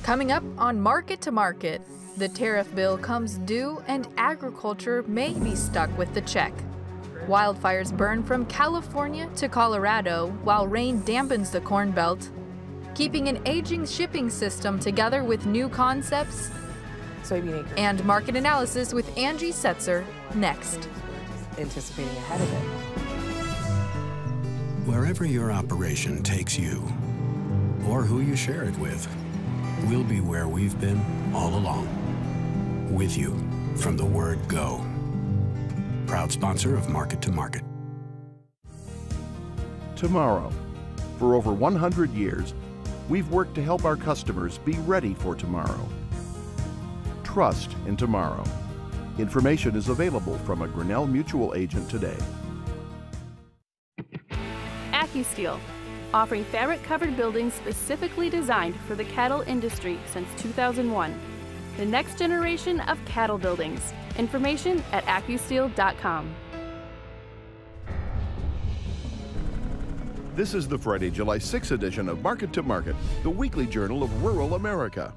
Coming up on Market to Market, the tariff bill comes due and agriculture may be stuck with the check. Wildfires burn from California to Colorado while rain dampens the Corn Belt. Keeping an aging shipping system together with new concepts. Soybean acre. And market analysis with Angie Setzer next. Anticipating ahead of it. Wherever your operation takes you, or who you share it with, we'll be where we've been all along. With you from the word go. Proud sponsor of Market to Market. Tomorrow. For over 100 years, we've worked to help our customers be ready for tomorrow. Trust in tomorrow. Information is available from a Grinnell Mutual agent today. AccuSteel, offering fabric-covered buildings specifically designed for the cattle industry since 2001. The next generation of cattle buildings. Information at accusteel.com. This is the Friday, July 6th edition of Market to Market, the weekly journal of rural America.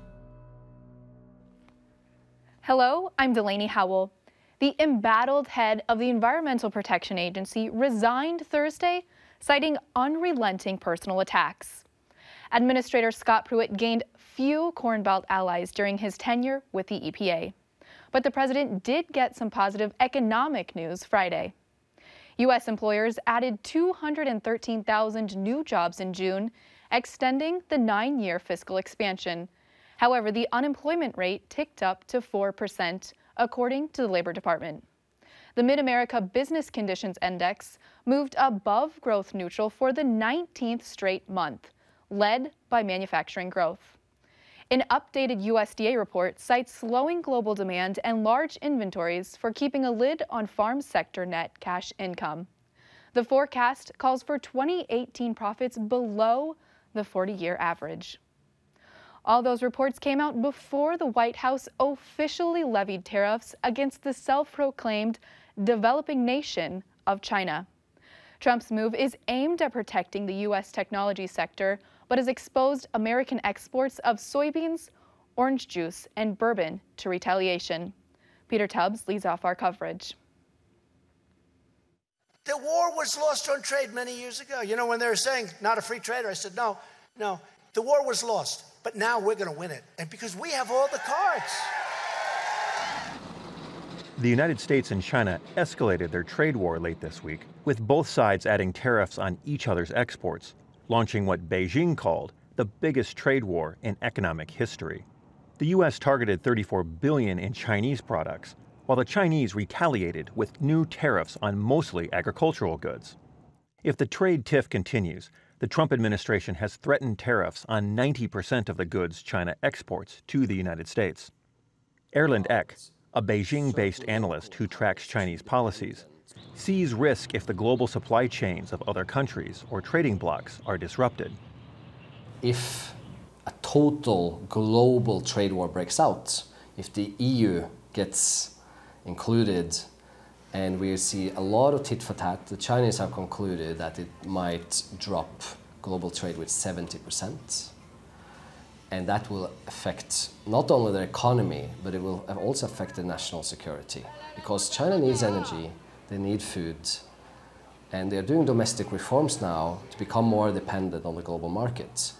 Hello, I'm Delaney Howell. The embattled head of the Environmental Protection Agency resigned Thursday, citing unrelenting personal attacks. Administrator Scott Pruitt gained few Corn Belt allies during his tenure with the EPA. But the president did get some positive economic news Friday. U.S. employers added 213,000 new jobs in June, extending the 9-year fiscal expansion. However, the unemployment rate ticked up to 4%, according to the Labor Department. The Mid-America Business Conditions Index moved above growth neutral for the 19th straight month, led by manufacturing growth. An updated USDA report cites slowing global demand and large inventories for keeping a lid on farm sector net cash income. The forecast calls for 2018 profits below the 40-year average. All those reports came out before the White House officially levied tariffs against the self-proclaimed developing nation of China. Trump's move is aimed at protecting the U.S. technology sector, but has exposed American exports of soybeans, orange juice, and bourbon to retaliation. Peter Tubbs leads off our coverage. The war was lost on trade many years ago. You know, when they were saying, not a free trader, I said, no, the war was lost, but now we're going to win it. And because we have all the cards. The United States and China escalated their trade war late this week, with both sides adding tariffs on each other's exports, launching what Beijing called the biggest trade war in economic history. The U.S. targeted $34 billion in Chinese products, while the Chinese retaliated with new tariffs on mostly agricultural goods. If the trade tiff continues, the Trump administration has threatened tariffs on 90% of the goods China exports to the United States. Erland Eck, a Beijing-based analyst who tracks Chinese policies, sees risk if the global supply chains of other countries or trading blocs are disrupted. If a total global trade war breaks out, if the EU gets included and we see a lot of tit for tat, the Chinese have concluded that it might drop global trade with 70%. And that will affect not only their economy, but it will also affect their national security. Because China needs energy, they need food, and they're doing domestic reforms now to become more dependent on the global markets.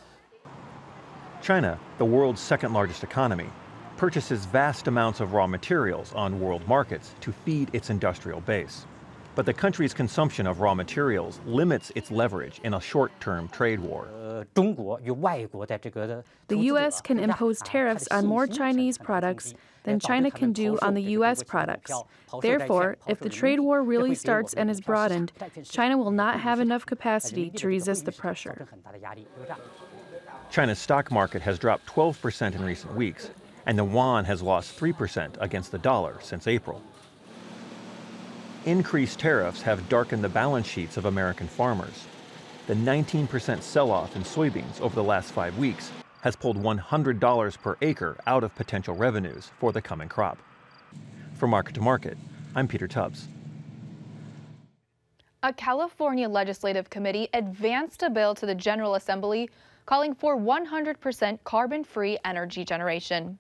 China, the world's second largest economy, purchases vast amounts of raw materials on world markets to feed its industrial base. But the country's consumption of raw materials limits its leverage in a short-term trade war. The U.S. can impose tariffs on more Chinese products than China can do on the U.S. products. Therefore, if the trade war really starts and is broadened, China will not have enough capacity to resist the pressure. China's stock market has dropped 12% in recent weeks, and the yuan has lost 3% against the dollar since April. Increased tariffs have darkened the balance sheets of American farmers. The 19% sell-off in soybeans over the last 5 weeks has pulled $100 per acre out of potential revenues for the coming crop. For Market to Market, I'm Peter Tubbs. A California legislative committee advanced a bill to the General Assembly calling for 100% carbon-free energy generation.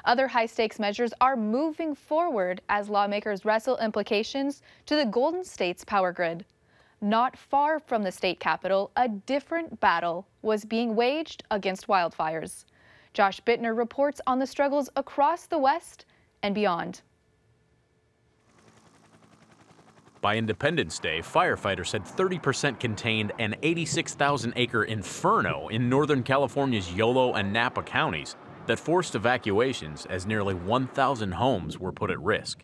Other high-stakes measures are moving forward as lawmakers wrestle implications to the Golden State's power grid. Not far from the state capitol, a different battle was being waged against wildfires. Josh Bittner reports on the struggles across the West and beyond. By Independence Day, firefighters had 30% contained an 86,000-acre inferno in Northern California's Yolo and Napa counties that forced evacuations as nearly 1,000 homes were put at risk.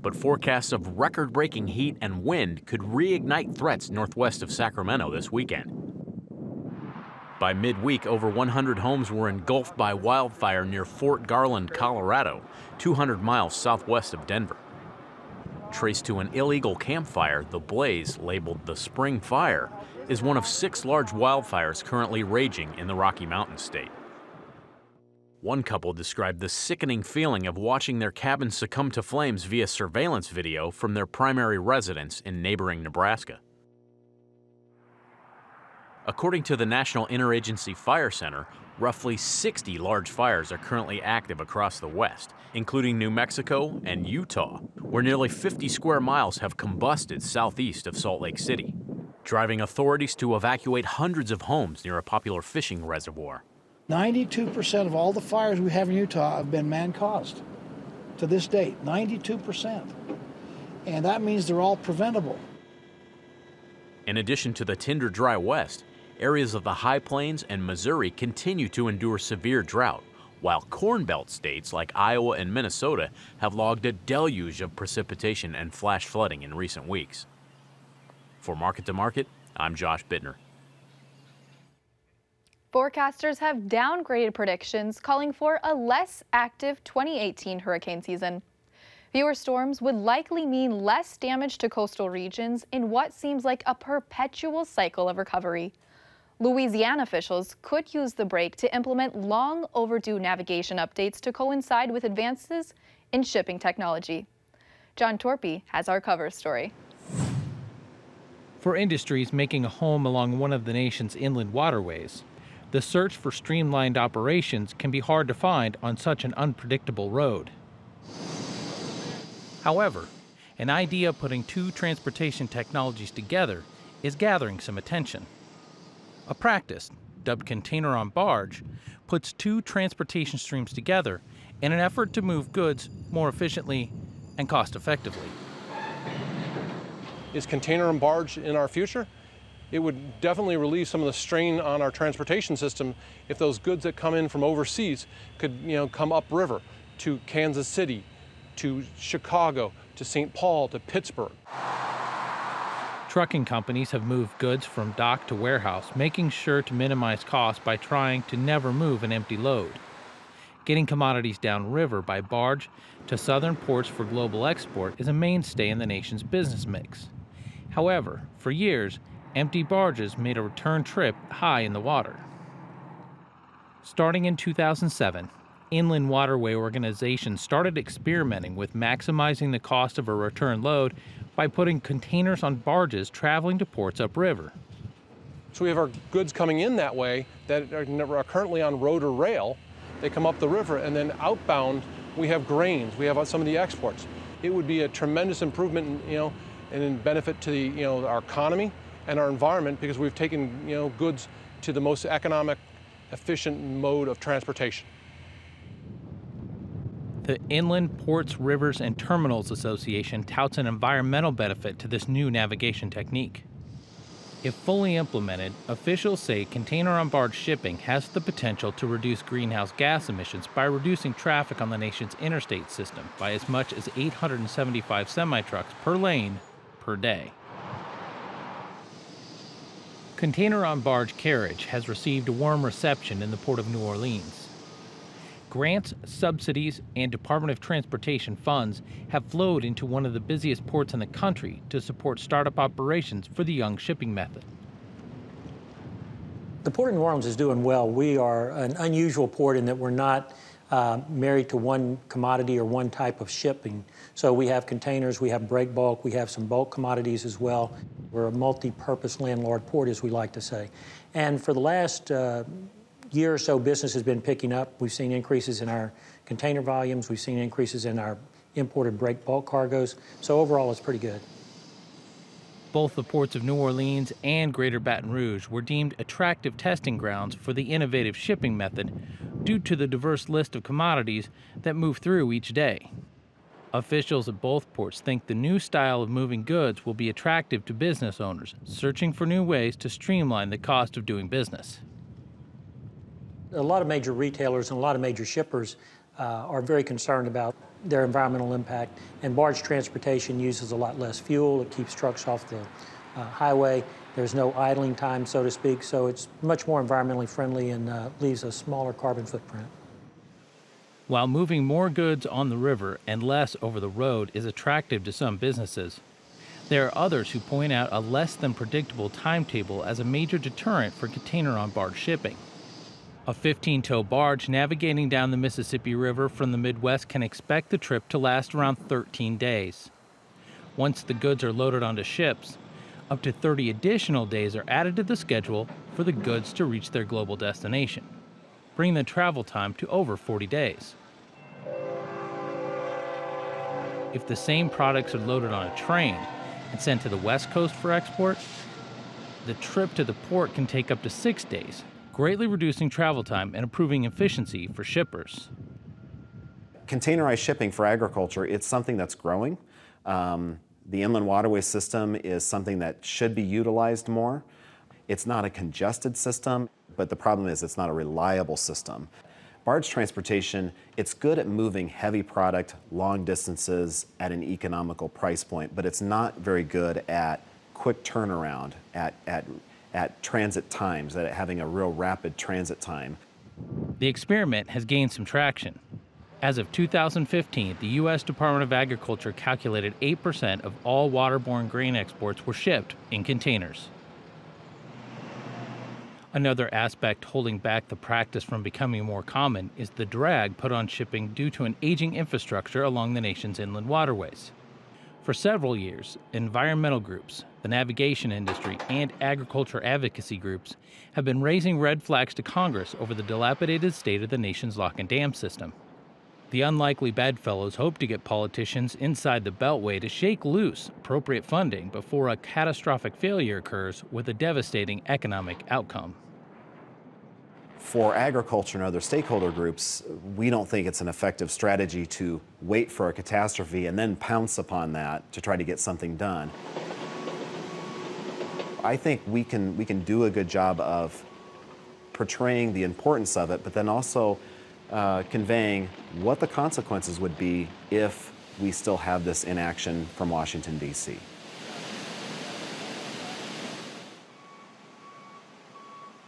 But forecasts of record-breaking heat and wind could reignite threats northwest of Sacramento this weekend. By midweek, over 100 homes were engulfed by wildfire near Fort Garland, Colorado, 200 miles southwest of Denver. Traced to an illegal campfire, the blaze, labeled the Spring Fire, is one of 6 large wildfires currently raging in the Rocky Mountain state. One couple described the sickening feeling of watching their cabin succumb to flames via surveillance video from their primary residence in neighboring Nebraska. According to the National Interagency Fire Center, roughly 60 large fires are currently active across the West, including New Mexico and Utah, where nearly 50 square miles have combusted southeast of Salt Lake City, driving authorities to evacuate hundreds of homes near a popular fishing reservoir. 92% of all the fires we have in Utah have been man-caused to this date, 92%. And that means they're all preventable. In addition to the tinder dry West, areas of the High Plains and Missouri continue to endure severe drought, while Corn Belt states like Iowa and Minnesota have logged a deluge of precipitation and flash flooding in recent weeks. For Market to Market, I'm Josh Bittner. Forecasters have downgraded predictions, calling for a less active 2018 hurricane season. Fewer storms would likely mean less damage to coastal regions in what seems like a perpetual cycle of recovery. Louisiana officials could use the break to implement long overdue navigation updates to coincide with advances in shipping technology. John Torpy has our cover story. For industries making a home along one of the nation's inland waterways, the search for streamlined operations can be hard to find on such an unpredictable road. However, an idea putting 2 transportation technologies together is gathering some attention. A practice, dubbed Container on Barge, puts 2 transportation streams together in an effort to move goods more efficiently and cost-effectively. Is Container on Barge in our future? It would definitely relieve some of the strain on our transportation system if those goods that come in from overseas could, come upriver to Kansas City, to Chicago, to St. Paul, to Pittsburgh. Trucking companies have moved goods from dock to warehouse, making sure to minimize costs by trying to never move an empty load. Getting commodities downriver by barge to southern ports for global export is a mainstay in the nation's business mix. However, for years, empty barges made a return trip high in the water. Starting in 2007, inland waterway organizations started experimenting with maximizing the cost of a return load by putting containers on barges traveling to ports upriver. So we have our goods coming in that way that are currently on road or rail. They come up the river, and then outbound we have grains, we have some of the exports. It would be a tremendous improvement, and in benefit to the, our economy and our environment, because we've taken, goods to the most economic, efficient mode of transportation. The Inland Ports, Rivers, and Terminals Association touts an environmental benefit to this new navigation technique. If fully implemented, officials say container-on-barge shipping has the potential to reduce greenhouse gas emissions by reducing traffic on the nation's interstate system by as much as 875 semi-trucks per lane per day. Container-on-barge carriage has received a warm reception in the Port of New Orleans. Grants, subsidies, and Department of Transportation funds have flowed into one of the busiest ports in the country to support startup operations for the young shipping method. The Port of New Orleans is doing well. We are an unusual port in that we're not married to one commodity or one type of shipping. So we have containers, we have break bulk, we have some bulk commodities as well. We're a multi-purpose landlord port, as we like to say. And for the last year or so, business has been picking up. We've seen increases in our container volumes. We've seen increases in our imported break bulk cargoes. So overall, it's pretty good. Both the ports of New Orleans and Greater Baton Rouge were deemed attractive testing grounds for the innovative shipping method due to the diverse list of commodities that move through each day. Officials at both ports think the new style of moving goods will be attractive to business owners searching for new ways to streamline the cost of doing business. A lot of major retailers and a lot of major shippers are very concerned about their environmental impact, and barge transportation uses a lot less fuel. It keeps trucks off the highway. There's no idling time, so to speak, so it's much more environmentally friendly and leaves a smaller carbon footprint. While moving more goods on the river and less over the road is attractive to some businesses, there are others who point out a less than predictable timetable as a major deterrent for container-on-barge shipping. A 15-tow barge navigating down the Mississippi River from the Midwest can expect the trip to last around 13 days. Once the goods are loaded onto ships, up to 30 additional days are added to the schedule for the goods to reach their global destination, bringing the travel time to over 40 days. If the same products are loaded on a train and sent to the West Coast for export, the trip to the port can take up to 6 days, greatly reducing travel time and improving efficiency for shippers. Containerized shipping for agriculture, it's something that's growing. The inland waterway system is something that should be utilized more. It's not a congested system, but the problem is it's not a reliable system. Barge transportation, it's good at moving heavy product long distances at an economical price point, but it's not very good at quick turnaround, at transit times, at having a real rapid transit time. The experiment has gained some traction. As of 2015, the U.S. Department of Agriculture calculated 8% of all waterborne grain exports were shipped in containers. Another aspect holding back the practice from becoming more common is the drag put on shipping due to an aging infrastructure along the nation's inland waterways. For several years, environmental groups, the navigation industry, and agriculture advocacy groups have been raising red flags to Congress over the dilapidated state of the nation's lock and dam system. The unlikely bedfellows hope to get politicians inside the Beltway to shake loose appropriate funding before a catastrophic failure occurs with a devastating economic outcome. For agriculture and other stakeholder groups, we don't think it's an effective strategy to wait for a catastrophe and then pounce upon that to try to get something done. I think we can do a good job of portraying the importance of it, but then also conveying what the consequences would be if we still have this inaction from Washington, D.C.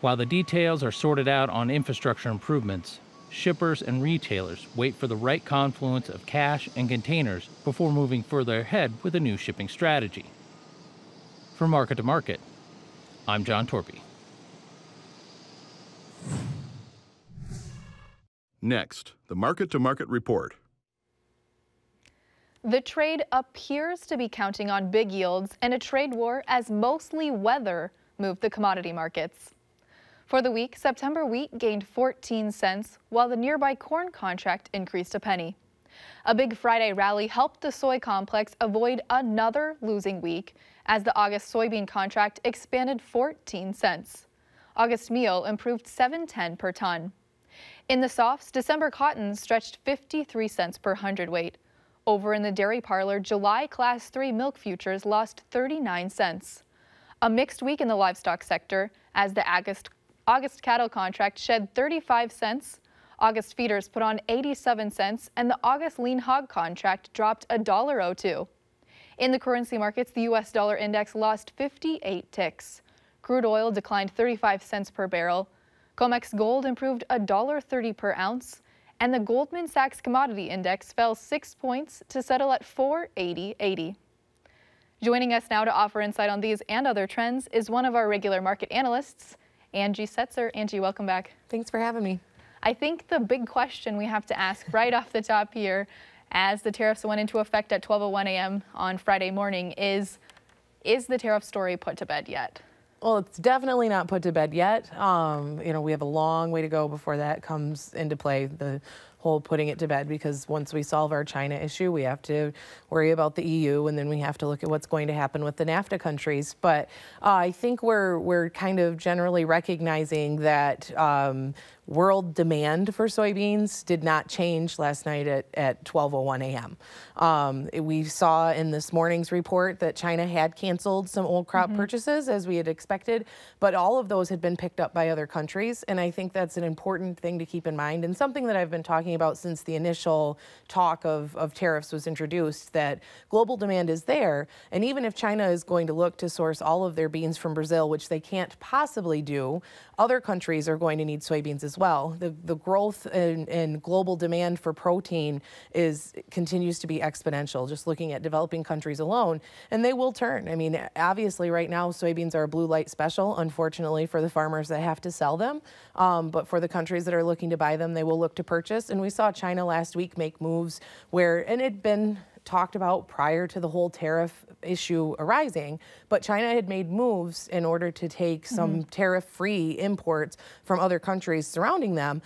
While the details are sorted out on infrastructure improvements, shippers and retailers wait for the right confluence of cash and containers before moving further ahead with a new shipping strategy. For Market to Market, I'm John Torpy. Next, the Market to Market report. The trade appears to be counting on big yields and a trade war as mostly weather moved the commodity markets. For the week, September wheat gained 14 cents, while the nearby corn contract increased a penny. A big Friday rally helped the soy complex avoid another losing week as the August soybean contract expanded 14 cents. August meal improved 7.10 per ton. In the softs, December cotton stretched 53 cents per hundredweight. Over in the dairy parlor, July Class 3 milk futures lost 39 cents. A mixed week in the livestock sector as the August cattle contract shed 35 cents, August feeders put on 87 cents, and the August lean hog contract dropped $1.02. In the currency markets, the U.S. dollar index lost 58 ticks. Crude oil declined 35 cents per barrel. COMEX gold improved $1.30 per ounce, and the Goldman Sachs Commodity Index fell 6 points to settle at 480.80. Joining us now to offer insight on these and other trends is one of our regular market analysts, Angie Setzer. Angie, welcome back. Thanks for having me. I think the big question we have to ask right off the top here, as the tariffs went into effect at 12:01 a.m. on Friday morning, is the tariff story put to bed yet? Well, it's definitely not put to bed yet. You know, we have a long way to go before that comes into play, the whole putting it to bed, because once we solve our China issue, we have to worry about the EU, and then we have to look at what's going to happen with the NAFTA countries. But I think we're kind of generally recognizing that world demand for soybeans did not change last night at 12:01 a.m. We saw in this morning's report that China had canceled some old crop purchases, as we had expected, but all of those had been picked up by other countries, and I think that's an important thing to keep in mind, and something that I've been talking about since the initial talk of tariffs was introduced, that global demand is there, and even if China is going to look to source all of their beans from Brazil, which they can't possibly do, other countries are going to need soybeans as well. The growth in global demand for protein continues to be exponential, just looking at developing countries alone, and they will turn. I mean, obviously right now soybeans are a blue light special, unfortunately, for the farmers that have to sell them, but for the countries that are looking to buy them, they will look to purchase. And we saw China last week make moves where, and it had been talked about prior to the whole tariff issue arising, but China had made moves in order to take some tariff-free imports from other countries surrounding them,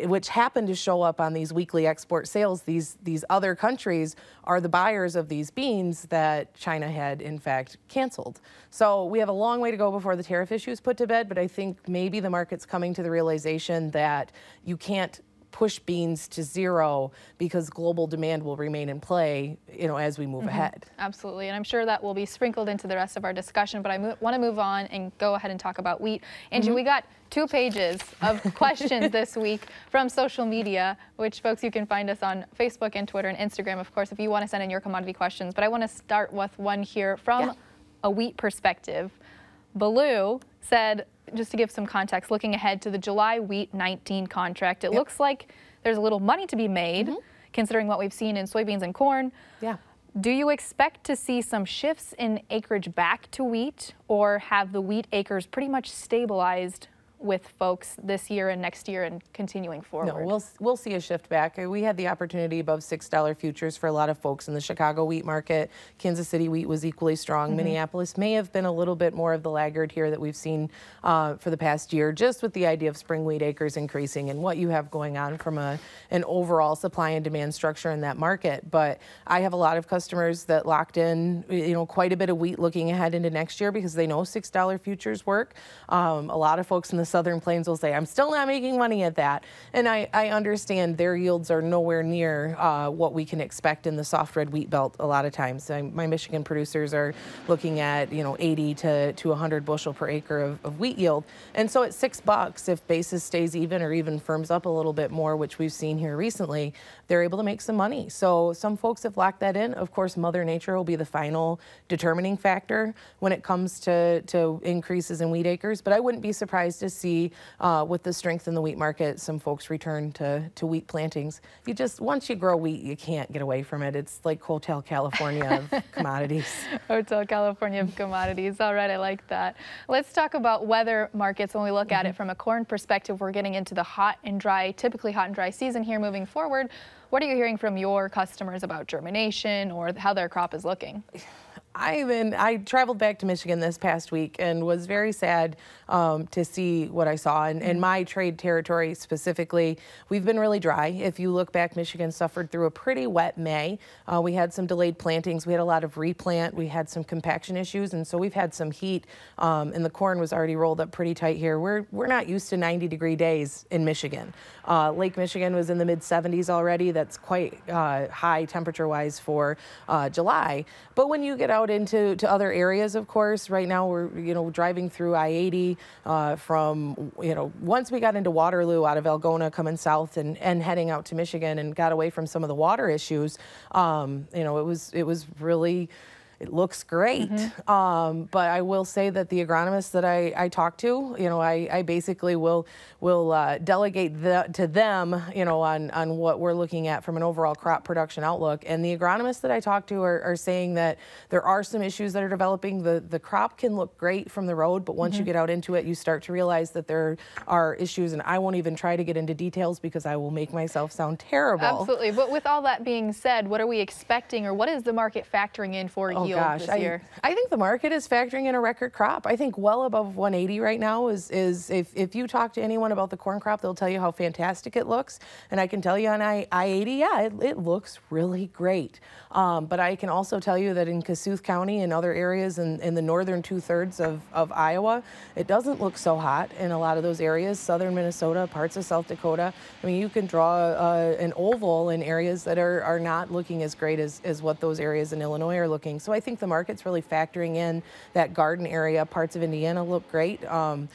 which happened to show up on these weekly export sales. These other countries are the buyers of these beans that China had, in fact, canceled. So we have a long way to go before the tariff issue is put to bed, but I think maybe the market's coming to the realization that you can't push beans to zero because global demand will remain in play, you know, as we move ahead. Absolutely, and I'm sure that will be sprinkled into the rest of our discussion, but I want to move on and go ahead and talk about wheat. Angie, we got 2 pages of questions this week from social media, which, folks, you can find us on Facebook and Twitter and Instagram, of course, if you want to send in your commodity questions. But I want to start with one here from a wheat perspective. Baloo said, just to give some context, looking ahead to the July wheat 19 contract, it looks like there's a little money to be made, considering what we've seen in soybeans and corn. Do you expect to see some shifts in acreage back to wheat, or have the wheat acres pretty much stabilized with folks this year and next year and continuing forward? No, we'll see a shift back. We had the opportunity above $6 futures for a lot of folks in the Chicago wheat market. Kansas City wheat was equally strong. Minneapolis may have been a little bit more of the laggard here that we've seen for the past year, just with the idea of spring wheat acres increasing and what you have going on from an overall supply and demand structure in that market. But I have a lot of customers that locked in, you know, quite a bit of wheat looking ahead into next year because they know $6 futures work. A lot of folks in the Southern Plains will say, I'm still not making money at that. And I understand their yields are nowhere near what we can expect in the soft red wheat belt a lot of times. My Michigan producers are looking at, you know, 80 to 100 bushel per acre of wheat yield. And so at $6, if basis stays even or even firms up a little bit more, which we've seen here recently, they're able to make some money. So some folks have locked that in. Of course, Mother Nature will be the final determining factor when it comes to increases in wheat acres. But I wouldn't be surprised to see with the strength in the wheat market, some folks return to wheat plantings. Once you grow wheat, you can't get away from it. It's like Hotel California of commodities. Hotel California of commodities. All right, I like that. Let's talk about weather markets when we look at it from a corn perspective. We're getting into the hot and dry, typically hot and dry season here moving forward. What are you hearing from your customers about germination or how their crop is looking? I traveled back to Michigan this past week and was very sad to see what I saw. In my trade territory specifically, we've been really dry. If you look back, Michigan suffered through a pretty wet May. We had some delayed plantings. We had a lot of replant. We had some compaction issues, and so we've had some heat, and the corn was already rolled up pretty tight here. We're not used to 90-degree days in Michigan. Lake Michigan was in the mid-70s already. That's quite high temperature-wise for July. But when you get out into other areas, of course, right now we're driving through I-80 from once we got into Waterloo out of Algona coming south and heading out to Michigan and got away from some of the water issues. It was really It looks great, but I will say that the agronomists that I talk to, I basically will delegate to them, on what we're looking at from an overall crop production outlook. And the agronomists that I talk to are saying that there are some issues that are developing. The crop can look great from the road, but once you get out into it, you start to realize that there are issues, and I won't even try to get into details because I will make myself sound terrible. Absolutely. But with all that being said, what are we expecting, or what is the market factoring in for yield this year? I think the market is factoring in a record crop. I think well above 180 right now is if you talk to anyone about the corn crop, they'll tell you how fantastic it looks. And I can tell you on I-80, yeah, it looks really great. But I can also tell you that in Kossuth County and other areas in the northern 2/3 of Iowa, it doesn't look so hot in a lot of those areas. Southern Minnesota, parts of South Dakota. I mean, you can draw an oval in areas that are not looking as great as what those areas in Illinois are looking. So I think the market's really factoring in that garden area. Parts of Indiana look great. And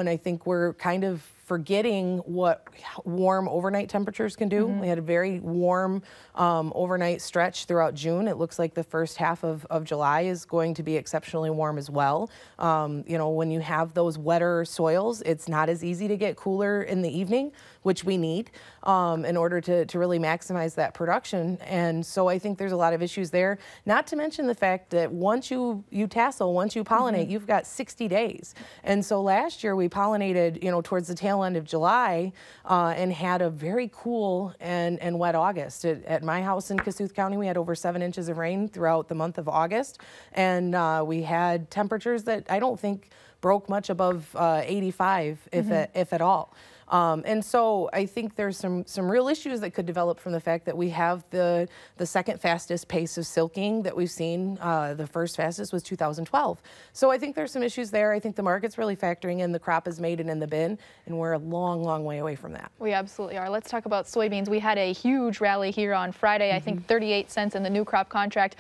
I think we're kind of forgetting what warm overnight temperatures can do. We had a very warm overnight stretch throughout June. It looks like the first half of July is going to be exceptionally warm as well. When you have those wetter soils, it's not as easy to get cooler in the evening, which we need in order to really maximize that production. And so I think there's a lot of issues there, not to mention the fact that once you tassel, once you pollinate, you've got 60 days. And so last year we pollinated, towards the tail end of July and had a very cool and wet August. At my house in Kossuth County, we had over 7 inches of rain throughout the month of August. And we had temperatures that I don't think broke much above 85, if at all. And so I think there's some real issues that could develop from the fact that we have the second fastest pace of silking that we've seen. The first fastest was 2012. So I think there's some issues there. I think the market's really factoring in the crop is made and in the bin, and we're a long, long way away from that. We absolutely are. Let's talk about soybeans. We had a huge rally here on Friday, I think 38 cents in the new crop contract.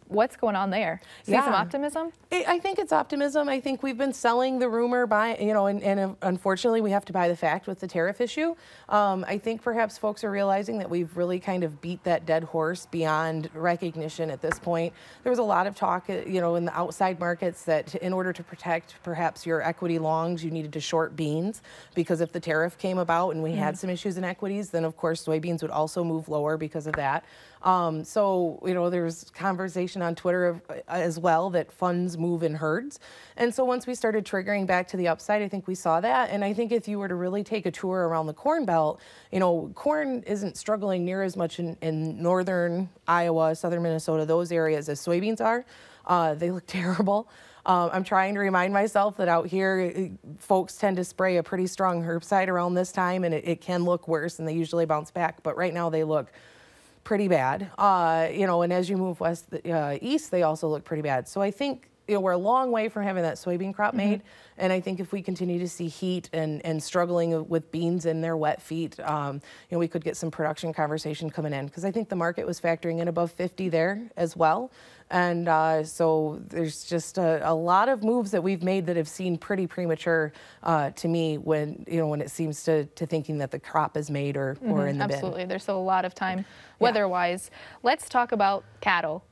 What's going on there? See some optimism? I think it's optimism. I think we've been selling the rumor by, and unfortunately we have to buy the fact with the tariff issue. I think perhaps folks are realizing that we've really kind of beat that dead horse beyond recognition at this point. There was a lot of talk, in the outside markets that in order to protect perhaps your equity longs, you needed to short beans, because if the tariff came about and we had some issues in equities, then of course soybeans would also move lower because of that. So, there's conversation on Twitter as well that funds move in herds. And so once we started triggering back to the upside, I think we saw that. And I think if you were to really take a tour around the Corn Belt, corn isn't struggling near as much in northern Iowa, southern Minnesota, those areas as soybeans are. They look terrible. I'm trying to remind myself that out here, folks tend to spray a pretty strong herbicide around this time, and it can look worse, and they usually bounce back. But right now they look pretty bad, and as you move east, they also look pretty bad. So I think we're a long way from having that soybean crop made, and I think if we continue to see heat and struggling with beans in their wet feet, we could get some production conversation coming in, because I think the market was factoring in above 50 there as well. And so there's just a lot of moves that we've made that have seemed pretty premature to me when it seems to thinking that the crop is made or in the bin. Absolutely. There's still a lot of time weather-wise. Let's talk about cattle.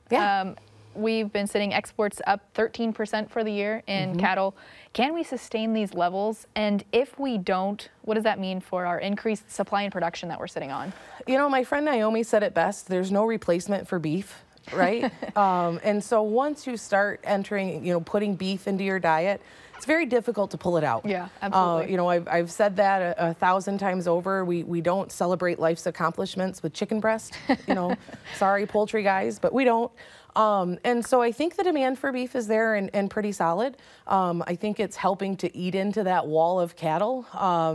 We've been sitting exports up 13% for the year in cattle. Can we sustain these levels? And if we don't, what does that mean for our increased supply and production that we're sitting on? My friend Naomi said it best, there's no replacement for beef. Right? And so once you start entering, putting beef into your diet, it's very difficult to pull it out. Yeah, absolutely. I've said that 1,000 times over. We don't celebrate life's accomplishments with chicken breast. Sorry, poultry guys, but we don't. And so I think the demand for beef is there and pretty solid. I think it's helping to eat into that wall of cattle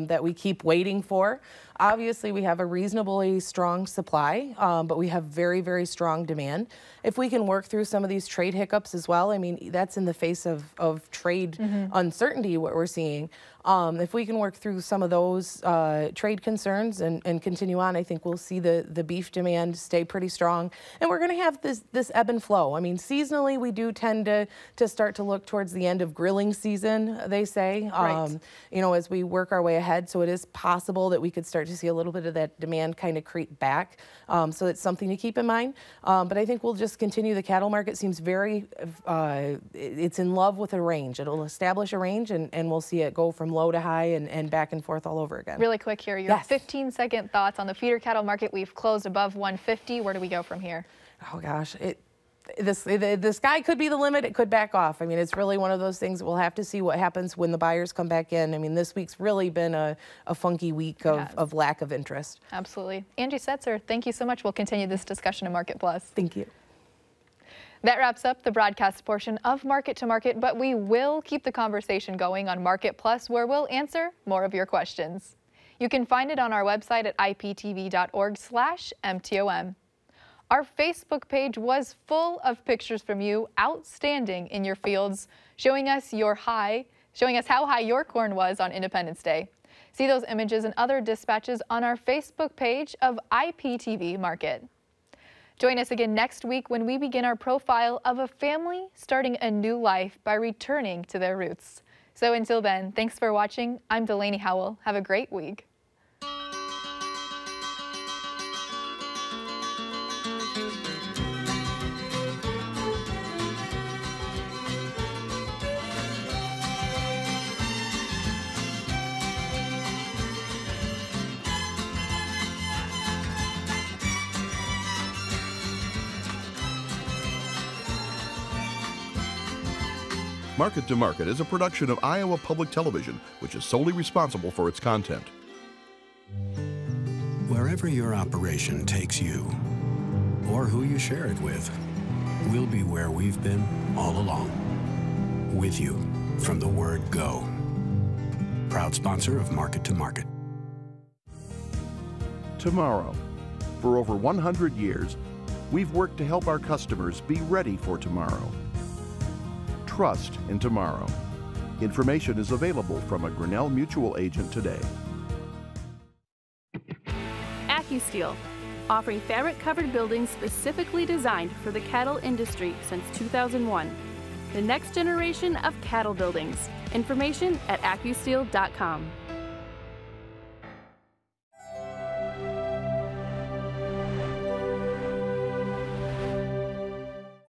that we keep waiting for. Obviously, we have a reasonably strong supply, but we have very, very strong demand. If we can work through some of these trade hiccups as well, I mean, that's in the face of trade uncertainty, what we're seeing. If we can work through some of those trade concerns and continue on, I think we'll see the beef demand stay pretty strong. And we're going to have this ebb and flow. I mean, seasonally, we do tend to start to look towards the end of grilling season, they say, Right. you know, as we work our way ahead. So it is possible that we could start to see a little bit of that demand kind of creep back. So it's something to keep in mind. But I think we'll just continue. The cattle market seems very, it's in love with a range. It'll establish a range, and we'll see it go from low to high and back and forth all over again. Really quick here, your 15-second thoughts on the feeder cattle market. We've closed above 150. Where do we go from here? Oh gosh, the sky could be the limit. It could back off. I mean, it's really one of those things. We'll have to see what happens when the buyers come back in. I mean, this week's really been a funky week of lack of interest. Absolutely. Angie Setzer, thank you so much. We'll continue this discussion in Market Plus. Thank you. That wraps up the broadcast portion of Market to Market, but we will keep the conversation going on Market Plus, where we'll answer more of your questions. You can find it on our website at iptv.org/MTOM. Our Facebook page was full of pictures from you outstanding in your fields, showing us how high your corn was on Independence Day. See those images and other dispatches on our Facebook page of IPTV Market. Join us again next week when we begin our profile of a family starting a new life by returning to their roots. So until then, thanks for watching. I'm Delaney Howell. Have a great week. Market to Market is a production of Iowa Public Television, which is solely responsible for its content. Wherever your operation takes you, or who you share it with, we'll be where we've been all along. With you from the word go. Proud sponsor of Market to Market. Tomorrow. For over 100 years, we've worked to help our customers be ready for tomorrow. Trust in tomorrow. Information is available from a Grinnell Mutual agent today. AccuSteel, offering fabric-covered buildings specifically designed for the cattle industry since 2001. The next generation of cattle buildings. Information at accusteel.com.